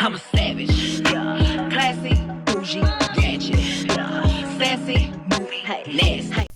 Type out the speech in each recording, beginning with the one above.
I'm a savage, yeah. Classy, bougie, ratchet, yeah. Sassy, moody, nasty.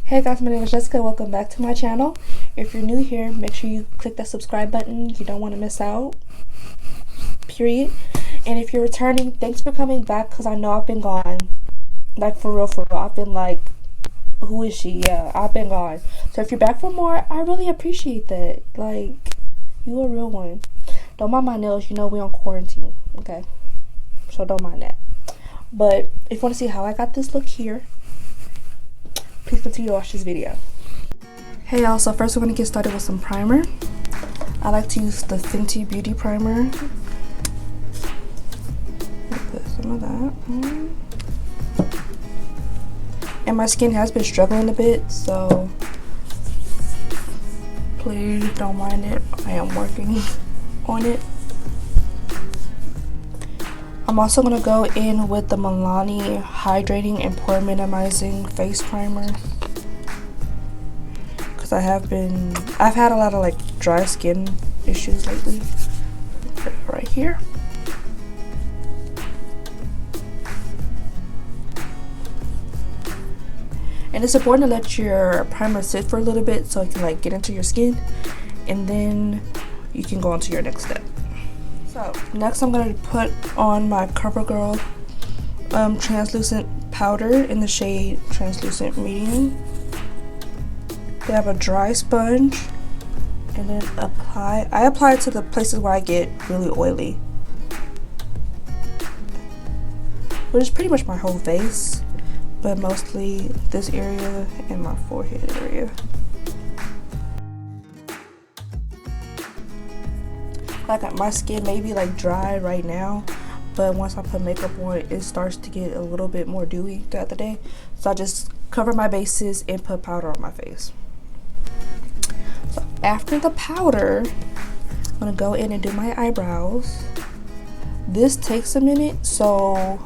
Hey guys, my name is Jessica. Welcome back to my channel. If you're new here, make sure you click that subscribe button. You don't want to miss out. Period. And if you're returning, thanks for coming back because I know I've been gone. Like for real. I've been like, who is she? Yeah, I've been gone. So if you're back for more, I really appreciate that. Like, you a real one. Don't mind my nails. You know we on quarantine, okay? So don't mind that. But if you want to see how I got this look here, please continue to watch this video. Hey y'all, so first we're going to get started with some primer. I like to use the FENTY Beauty Primer. Put some of that on. And my skin has been struggling a bit, so please don't mind it. I am working on it. I'm also going to go in with the Milani Hydrating and Pore Minimizing Face Primer. Because I've had a lot of like dry skin issues lately. Put it right here. And it's important to let your primer sit for a little bit so it can like get into your skin. And then you can go on to your next step. So next I'm going to put on my CoverGirl translucent powder in the shade Translucent Medium. They have a dry sponge and then I apply it to the places where I get really oily, which is pretty much my whole face, but mostly this area and my forehead area. Like my skin may be like dry right now, but once I put makeup on, it starts to get a little bit more dewy throughout the day. So I just cover my bases and put powder on my face. So after the powder, I'm gonna go in and do my eyebrows. This takes a minute, so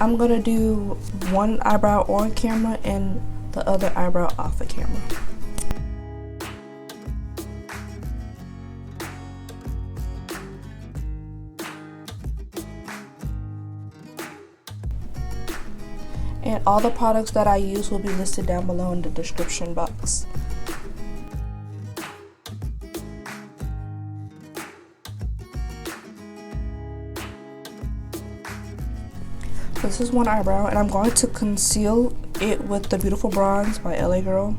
I'm gonna do one eyebrow on camera and the other eyebrow off of camera. And all the products that I use will be listed down below in the description box. So this is one eyebrow, and I'm going to conceal it with the Beautiful Bronze by LA Girl.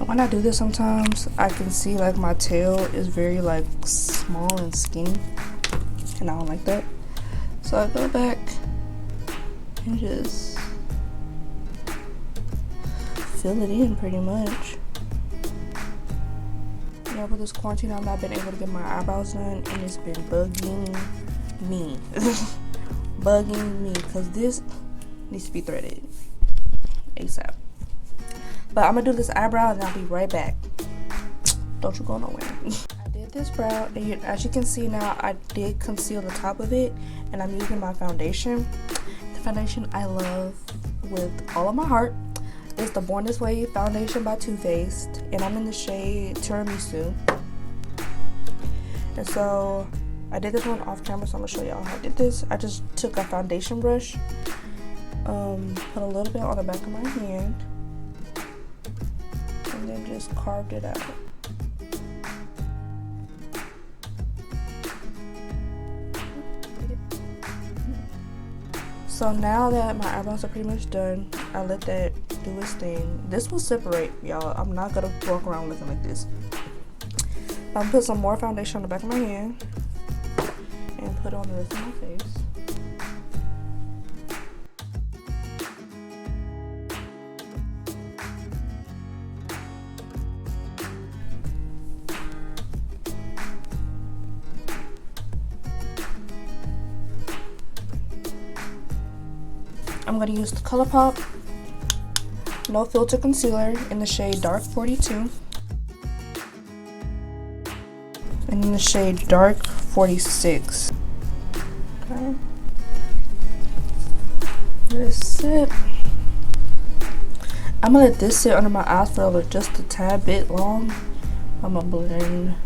When I do this, sometimes I can see like my tail is very like small and skinny, and I don't like that. So I go back and just fill it in pretty much. Yeah, with this quarantine, I've not been able to get my eyebrows done, and it's been bugging me. Bugging me, because this needs to be threaded ASAP. But I'm gonna do this eyebrow and I'll be right back. Don't you go nowhere. I did this brow, and as you can see now, I did conceal the top of it, and I'm using my foundation. The foundation I love with all of my heart is the Born This Way foundation by Too Faced, and I'm in the shade Tiramisu. And so I did this one off camera, so I'm gonna show y'all how I did this. I just took a foundation brush, put a little bit on the back of my hand, and then just carved it out. So now that my eyebrows are pretty much done, I let that do its thing. This will separate, y'all. I'm not gonna walk around looking like this. I'm gonna put some more foundation on the back of my hand and put it on the rest of my face. I'm going to use the Colourpop No Filter Concealer in the shade Dark 42. And in the shade Dark 46. Okay. Let it sit. I'm gonna let this sit under my eyes for just a tad bit long. I'm gonna blend.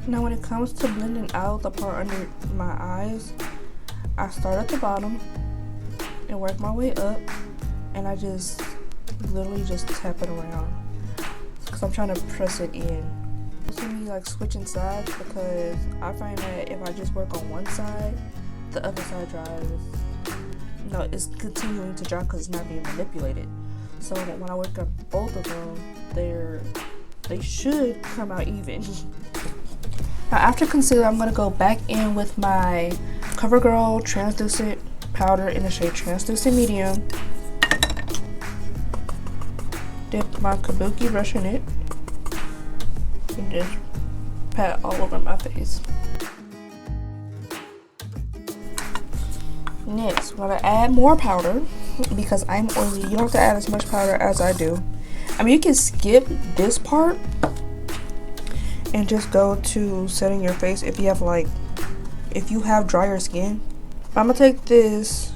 Now when it comes to blending out the part under my eyes, I start at the bottom and work my way up, and I just literally just tap it around because I'm trying to press it in. You see me like switching sides because I find that if I just work on one side, the other side dries. No, it's continuing to dry because it's not being manipulated. So when I work on both of them, they should come out even. Now after concealer, I'm going to go back in with my CoverGirl translucent powder in the shade Translucent Medium. Dip my kabuki brush in it and just pat all over my face. Next, I'm going to add more powder because I'm oily. You don't have to add as much powder as I do. I mean, you can skip this part and just go to setting your face if you have drier skin. I'm gonna take this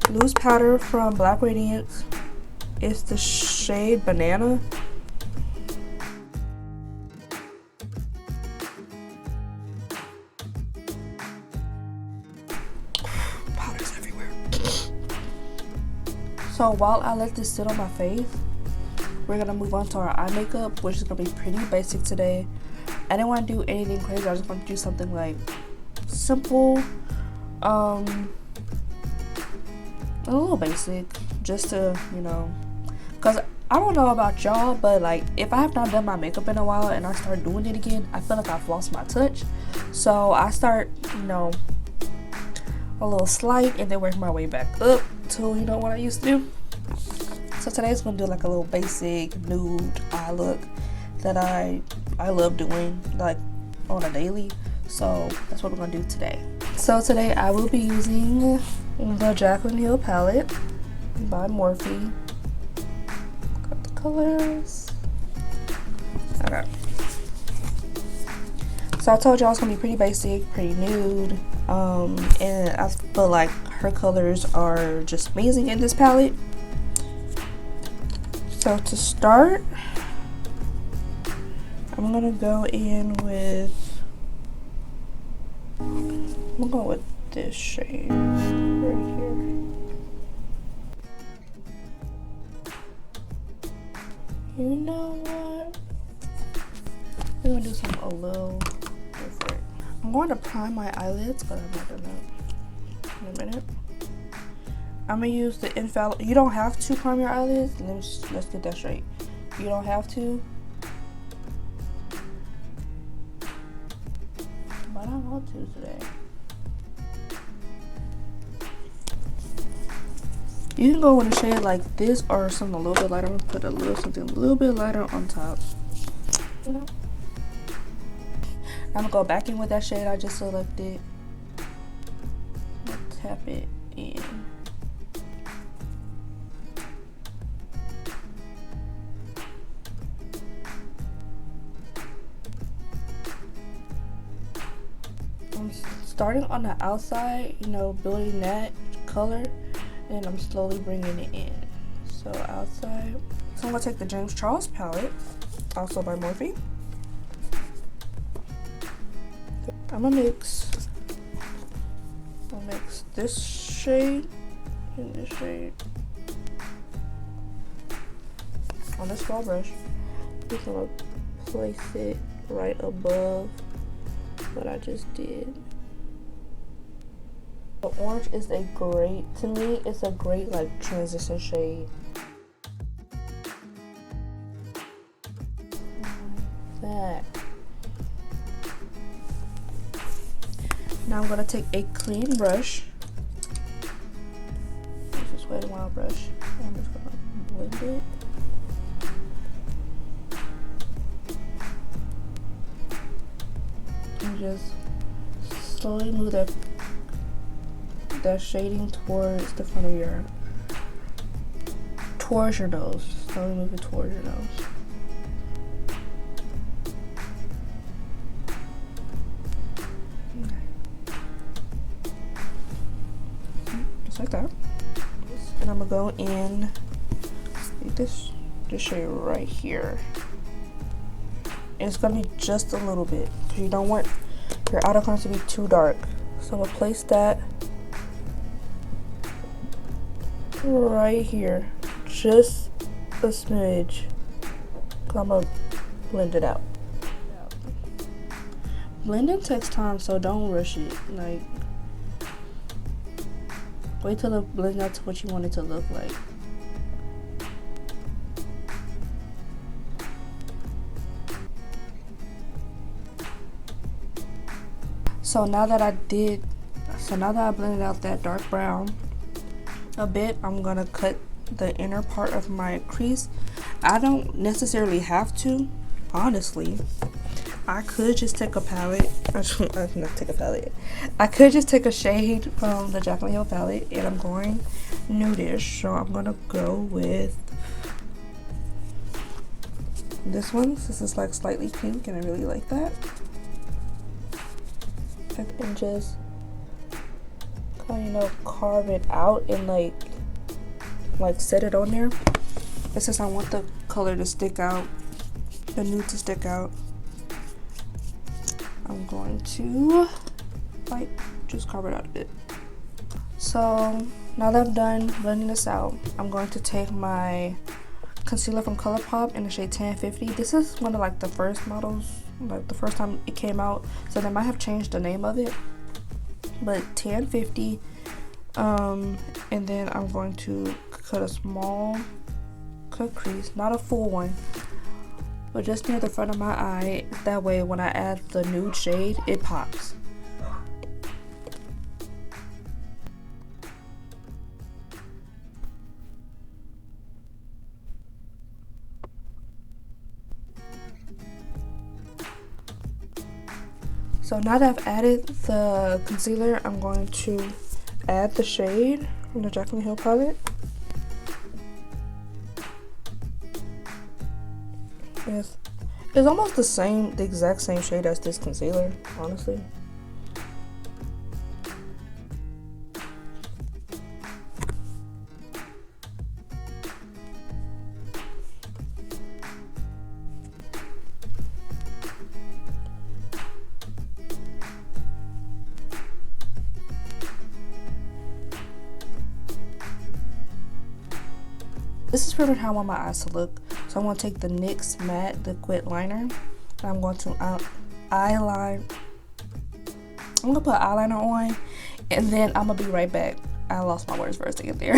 loose powder from Black Radiance. It's the shade Banana. Powder's everywhere. So while I let this sit on my face, we're gonna move on to our eye makeup, which is gonna be pretty basic today. I didn't want to do anything crazy. I just want to do something like simple, a little basic, just to, you know, because I don't know about y'all, but like if I have not done my makeup in a while and I start doing it again, I feel like I've lost my touch. So I start, you know, a little slight and then work my way back up to, you know, what I used to do. So today's gonna do like a little basic nude eye look that I love doing like on a daily. So that's what we're gonna do today. So today I will be using the Jaclyn Hill palette by Morphe. Got the colors. Okay. So I told y'all it's gonna be pretty basic, pretty nude. And I feel like her colors are just amazing in this palette. So to start, I'm gonna go in with, I'm gonna go with this shade right here. You know what? We're gonna do something a little different. I'm going to prime my eyelids, but I'm not done that in a minute. I'm gonna use the infallible. You don't have to prime your eyelids. Let's get that straight. You don't have to. But I want to today. You can go with a shade like this or something a little bit lighter. I'm gonna put something a little bit lighter on top. You know? I'm gonna go back in with that shade I just selected. Tap it in. I'm starting on the outside, you know, building that color, and I'm slowly bringing it in. So outside. So I'm gonna take the James Charles palette, also by Morphe. I'm gonna mix this shade and this shade on this small brush. Just gonna place it right above what I just did. The orange is a great, to me, it's a great like transition shade. Like that. Now I'm gonna take a clean brush. This is Wet n Wild brush. I'm just gonna blend it. And just slowly move that shading towards the front of your towards your nose. Slowly move it towards your nose. Just like that. And I'm gonna go in like this shade right here. And it's gonna be just a little bit because you don't want your outer corner to be too dark. So I'm gonna place that right here, just a smidge. I'm gonna blend it out. Blending takes time, so don't rush it. Like, wait till it blends out to what you want it to look like. So now that I blended out that dark brown a bit, I'm gonna cut the inner part of my crease. I don't necessarily have to, honestly. I could just take a palette. Not take a palette. I could just take a shade from the Jaclyn Hill palette, and I'm going nudish. So I'm gonna go with this one. This is like slightly pink, and I really like that. And just kind of, you know, carve it out and like set it on there. But since I want the color to stick out, the nude to stick out, I'm going to like just carve it out a bit. So now that I'm done blending this out, I'm going to take my concealer from Colourpop in the shade 1050. This is one of like the first models, like the first time it came out, so they might have changed the name of it, but 1050. And then I'm going to cut a small cut crease, not a full one, but just near the front of my eye. That way when I add the nude shade, it pops. So now that I've added the concealer, I'm going to add the shade from the Jaclyn Hill palette. It's almost the exact same shade as this concealer, honestly. This is pretty much how I want my eyes to look. So I'm going to take the NYX Matte Liquid Liner, and I'm going to eyeliner. I'm going to put eyeliner on, and then I'm going to be right back. I lost my words first to get there.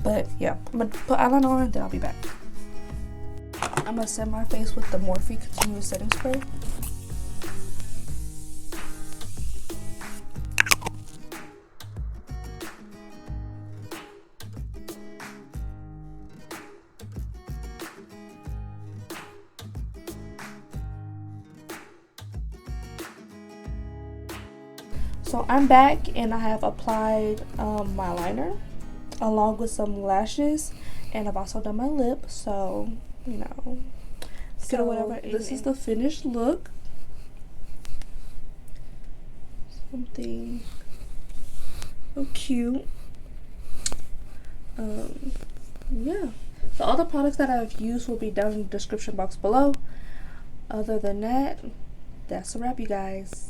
But yeah, I'm going to put eyeliner on, then I'll be back. I'm going to set my face with the Morphe Continuous Setting Spray. So I'm back and I have applied my liner along with some lashes, and I've also done my lip, so you know, so whatever. This is the finished look. Something so cute. Yeah, so all the products that I've used will be down in the description box below. Other than that, that's a wrap, you guys.